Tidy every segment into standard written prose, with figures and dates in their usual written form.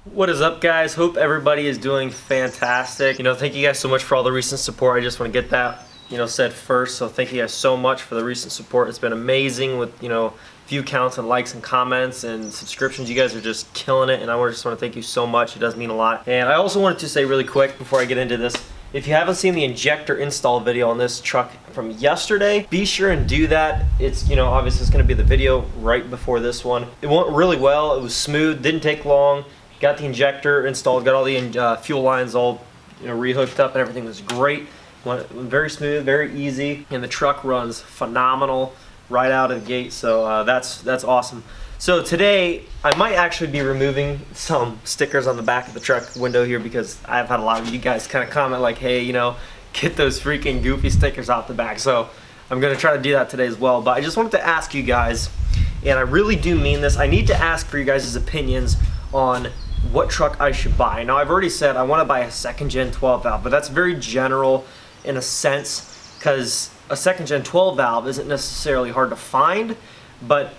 What is up, guys? Hope everybody is doing fantastic. Thank you guys so much for all the recent support. I just want to get that said first. So thank you guys so much for the recent support. It's been amazing with view counts and likes and comments and subscriptions. You guys are just killing it, and I just want to thank you so much. It does mean a lot. And I also wanted to say really quick before I get into this, if you haven't seen the injector install video on this truck from yesterday, be sure and do that. It's obviously it's going to be the video right before this one. It went really well. It was smooth, didn't take long. Got the injector installed, got all the fuel lines all rehooked up, and everything was great. Went very smooth, very easy, and the truck runs phenomenal right out of the gate. So that's awesome. So today I might actually be removing some stickers on the back of the truck window here, because I've had a lot of you guys kind of comment like, hey, get those freaking goofy stickers off the back. So I'm gonna try to do that today as well. But I just wanted to ask you guys, and I really do mean this, I need to ask for you guys' opinions on what truck I should buy. Now, I've already said I want to buy a second gen 12 valve, but that's very general in a sense, because a second gen 12 valve isn't necessarily hard to find, but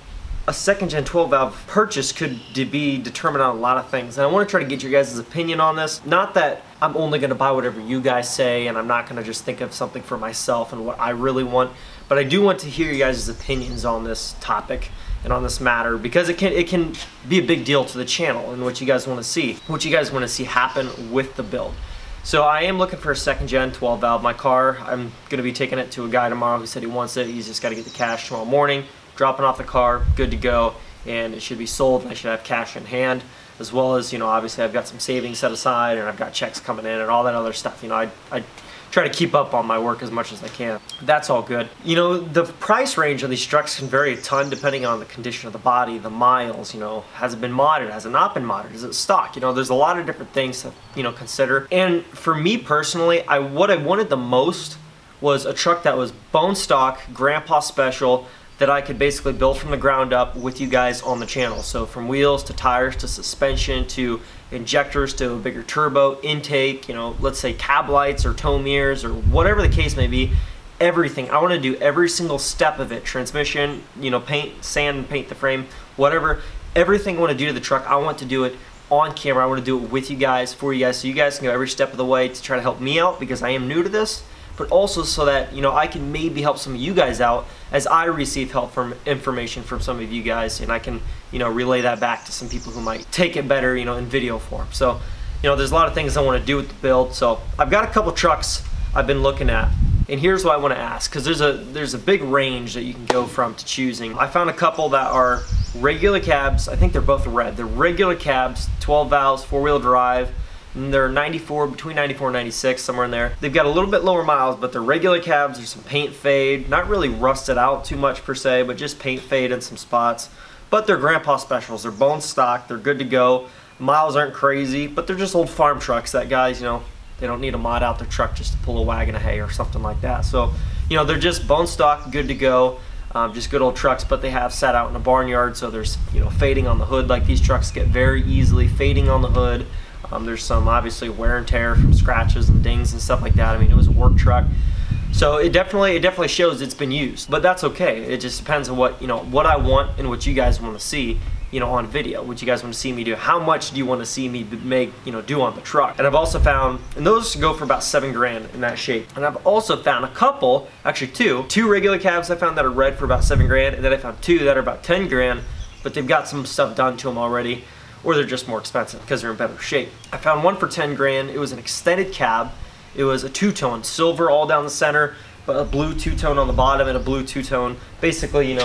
a second gen 12 valve purchase could be determined on a lot of things. And I want to try to get your guys' opinion on this. Not that I'm only going to buy whatever you guys say, and I'm not going to just think of something for myself and what I really want, but I do want to hear you guys' opinions on this topic and on this matter, because it can be a big deal to the channel and what you guys want to see, happen with the build. So I am looking for a second gen 12 valve. My car, I'm going to be taking it to a guy tomorrow who said he wants it. He's just got to get the cash tomorrow morning, dropping off the car, good to go, and it should be sold, and I should have cash in hand, as well as, obviously I've got some savings set aside, and I've got checks coming in and all that other stuff. I try to keep up on my work as much as I can. That's all good. The price range of these trucks can vary a ton depending on the condition of the body, the miles, has it been modded, has it not been modded, is it stock? There's a lot of different things to, consider. And for me personally, what I wanted the most was a truck that was bone stock, grandpa special, that I could basically build from the ground up with you guys on the channel. So from wheels to tires to suspension to injectors to a bigger turbo, intake, let's say cab lights or tow mirrors or whatever the case may be, everything. I want to do every single step of it. Transmission, paint, sand and paint the frame, whatever. Everything I want to do to the truck, I want to do it on camera. I want to do it with you guys, for you guys, so you guys can go every step of the way to try to help me out, because I am new to this, but also so that I can maybe help some of you guys out as I receive help from information from some of you guys, and I can relay that back to some people who might take it better in video form. So there's a lot of things I want to do with the build. So I've got a couple trucks I've been looking at, and here's what I want to ask, because there's a big range that you can go from to choosing. I found a couple that are regular cabs. I think they're both red. They're regular cabs, 12 valves, 4-wheel drive. And they're between 94 and 96, somewhere in there. They've got a little bit lower miles, but they're regular cabs. There's some paint fade, not really rusted out too much per se, but just paint fade in some spots. But they're grandpa specials. They're bone stock. They're good to go. Miles aren't crazy, but they're just old farm trucks that guys, they don't need to mod out their truck just to pull a wagon of hay or something like that. So, they're just bone stock, good to go. Just good old trucks, but they have sat out in a barnyard, so there's fading on the hood, like these trucks get very easily fading on the hood. There's some obviously wear and tear from scratches and dings and stuff like that. I mean, it was a work truck, so it definitely shows it's been used. But that's okay. It just depends on what what I want and what you guys want to see on video. What you guys want to see me do. How much do you want to see me make do on the truck? And I've also found, and those go for about $7 grand in that shape. And I've also found a couple, actually two regular cabs I found that are red for about $7 grand, and then I found two that are about 10 grand, but they've got some stuff done to them already, or they're just more expensive because they're in better shape. I found one for 10 grand. It was an extended cab. It was a two-tone, silver all down the center, but a blue two-tone on the bottom and a blue two-tone, basically,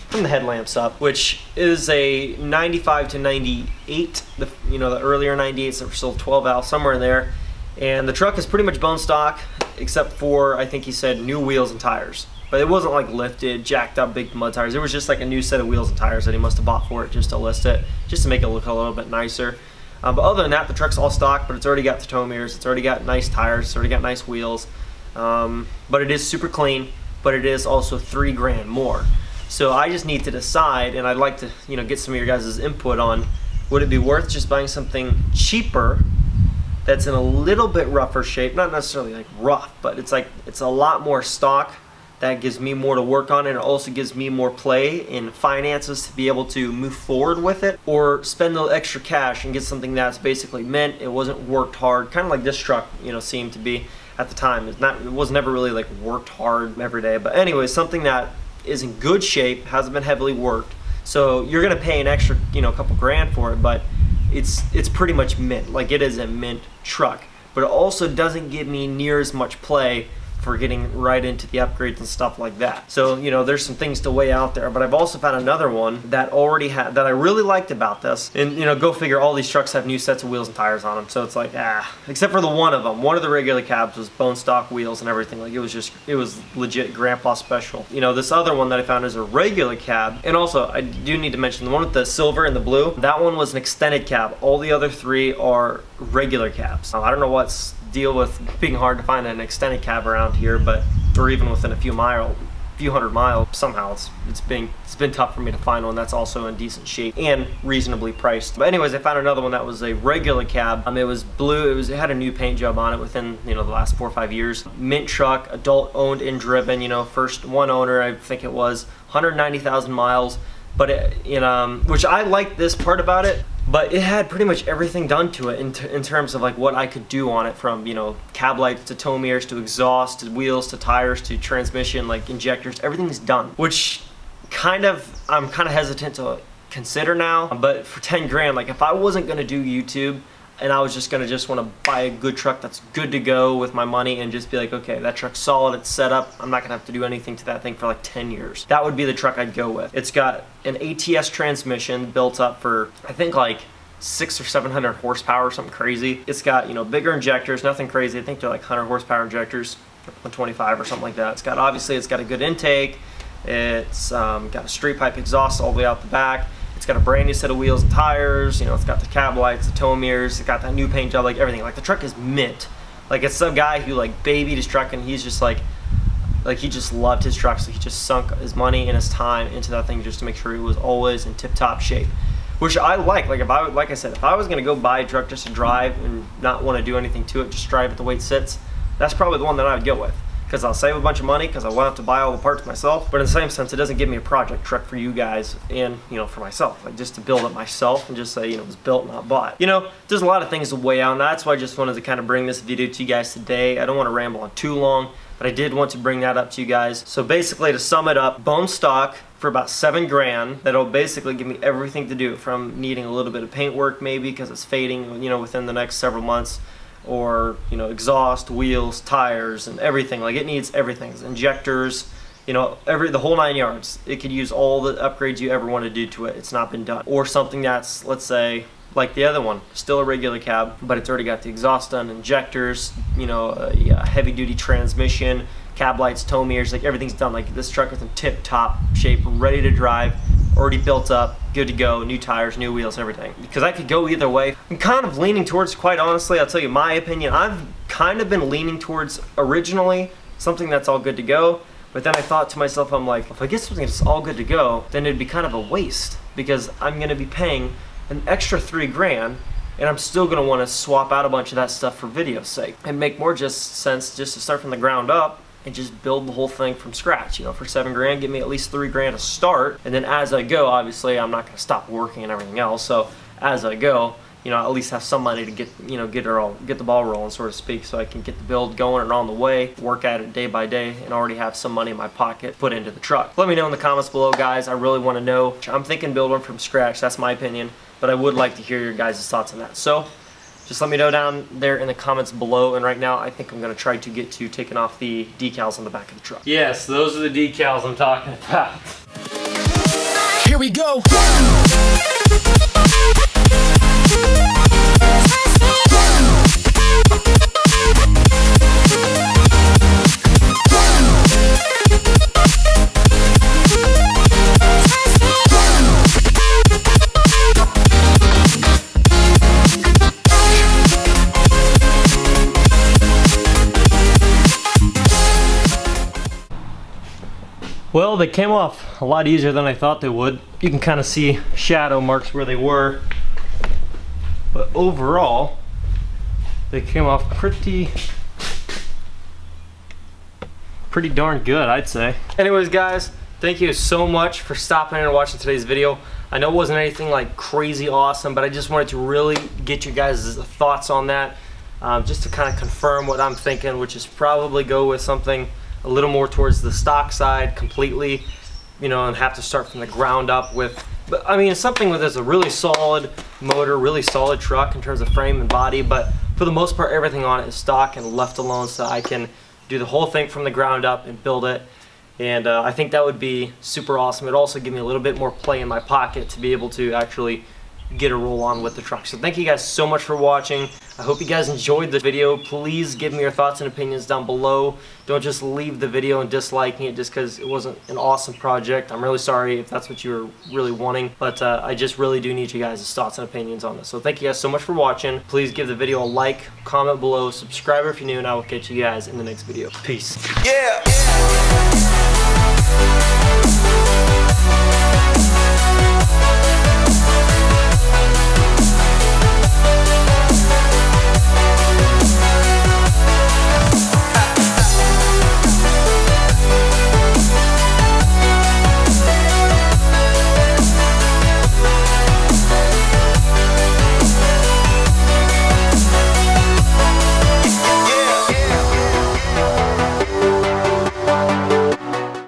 from the headlamps up, which is a 95 to 98, the earlier 98s that were still 12 valve, somewhere in there. And the truck is pretty much bone stock, except for, I think he said, new wheels and tires. But it wasn't like lifted, jacked up big mud tires. It was just like a new set of wheels and tires that he must have bought for it just to list it, just to make it look a little bit nicer. But other than that, the truck's all stock, but it's already got the tow mirrors, it's already got nice tires, it's already got nice wheels. But it is super clean, but it is also $3 grand more. So I just need to decide, and I'd like to get some of your guys' input on, would it be worth just buying something cheaper that's in a little bit rougher shape, not necessarily like rough, but it's a lot more stock, That gives me more to work on, and it also gives me more play in finances to be able to move forward with it, or spend the extra cash and get something that's basically mint. It wasn't worked hard, kind of like this truck, you know, seemed to be at the time. It was never really like worked hard every day. But anyway, something that is in good shape, hasn't been heavily worked. So you're gonna pay an extra, you know, couple grand for it, but it's pretty much mint. Like, it is a mint truck. But it also doesn't give me near as much play for getting right into the upgrades and stuff like that. So, you know, there's some things to weigh out there. But I've also found another one that already had, that I really liked about this. And, you know, go figure, all these trucks have new sets of wheels and tires on them. So it's like, except for the one of them. One of the regular cabs was bone stock wheels and everything. Like, it was legit grandpa special. You know, this other one that I found is a regular cab. And also, I do need to mention the one with the silver and the blue. That one was an extended cab. All the other three are regular cabs. I don't know what's deal with being hard to find an extended cab around here, but or even within a few hundred miles. Somehow it's been tough for me to find one that's also in decent shape and reasonably priced. But anyways, I found another one that was a regular cab. It was blue. It had a new paint job on it within, you know, the last 4 or 5 years. Mint truck, adult owned and driven. You know, first one owner, I think it was 190,000 miles. But which I liked this part about it. But it had pretty much everything done to it in terms of like what I could do on it, from, you know, cab lights to tow mirrors to exhaust to wheels to tires to transmission, like injectors, everything's done. Which I'm kind of hesitant to consider now. But for 10 grand, like, if I wasn't gonna do YouTube and I was just gonna want to buy a good truck that's good to go with my money and just be like, okay, that truck's solid, it's set up, I'm not gonna have to do anything to that thing for like 10 years. That would be the truck I'd go with. It's got an ATS transmission built up for, I think, like 600 or 700 horsepower or something crazy. It's got, you know, bigger injectors, nothing crazy. I think they're like 100 horsepower injectors, 125 or something like that. Obviously it's got a good intake. It's got a straight pipe exhaust all the way out the back. It's got a brand new set of wheels and tires. You know, it's got the cab lights, the tow mirrors. It's got that new paint job, like everything. Like, the truck is mint. Like, it's some guy who like babied his truck, and he's just like he just loved his truck, so he just sunk his money and his time into that thing just to make sure it was always in tip-top shape. Which I like. Like, like I said, if I was gonna go buy a truck just to drive and not want to do anything to it, just drive it the way it sits, that's probably the one that I would go with. Because I'll save a bunch of money, because I won't have to buy all the parts myself. But in the same sense, it doesn't give me a project truck for you guys and, you know, for myself. Like, just to build it myself and just say, you know, it was built, not bought. You know, there's a lot of things to weigh out, and that's why I just wanted to kind of bring this video to you guys today. I don't want to ramble on too long, but I did want to bring that up to you guys. So basically, to sum it up, bone stock for about 7 grand. That'll basically give me everything to do, from needing a little bit of paint work maybe because it's fading, you know, within the next several months, or, you know, exhaust, wheels, tires, and everything. Like, it needs everything. Injectors, you know, the whole 9 yards. It could use all the upgrades you ever want to do to it. It's not been done. Or something that's, let's say, like the other one, still a regular cab, but it's already got the exhaust done, injectors, you know, heavy duty transmission, cab lights, tow mirrors, like everything's done. Like, this truck is in tip top shape, ready to drive, already built up, good to go, new tires, new wheels, everything. Because I could go either way. I'm kind of leaning towards, quite honestly, I'll tell you my opinion, I've kind of been leaning towards originally something that's all good to go. But then I thought to myself, I'm like, if I get something that's all good to go, then it'd be kind of a waste, because I'm going to be paying an extra 3 grand, and I'm still going to want to swap out a bunch of that stuff for video's sake. And make more sense just to start from the ground up and just build the whole thing from scratch. You know, for 7 grand, give me at least 3 grand to start, and then as I go, obviously I'm not going to stop working and everything else, so as I go, you know, at least have some money to get, you know, get the ball rolling, so to speak, so I can get the build going and on the way, work at it day by day, and already have some money in my pocket put into the truck. Let me know in the comments below, guys. I really want to know. I'm thinking build one from scratch. That's my opinion, but I would like to hear your guys' thoughts on that. So just let me know down there in the comments below. And right now, I think I'm going to try to get to taking off the decals on the back of the truck. Yes, those are the decals I'm talking about. Here we go. Well, they came off a lot easier than I thought they would. You can kind of see shadow marks where they were, but overall they came off pretty pretty darn good, I'd say. Anyways, guys, thank you so much for stopping in and watching today's video. I know it wasn't anything like crazy awesome, but I just wanted to really get you guys' thoughts on that, just to kind of confirm what I'm thinking, which is probably go with something a little more towards the stock side completely, you know, and have to start from the ground up with, but I mean, something with a really solid motor, really solid truck in terms of frame and body, but for the most part, everything on it is stock and left alone, so I can do the whole thing from the ground up and build it. And I think that would be super awesome. It'd also give me a little bit more play in my pocket to be able to actually get a roll on with the truck. So thank you guys so much for watching. I hope you guys enjoyed the video. Please give me your thoughts and opinions down below. Don't just leave the video and disliking it just because it wasn't an awesome project. I'm really sorry if that's what you were really wanting, but I just really do need you guys' thoughts and opinions on this. So thank you guys so much for watching. Please give the video a like, comment below, subscribe if you're new, and I will catch you guys in the next video. Peace. Yeah.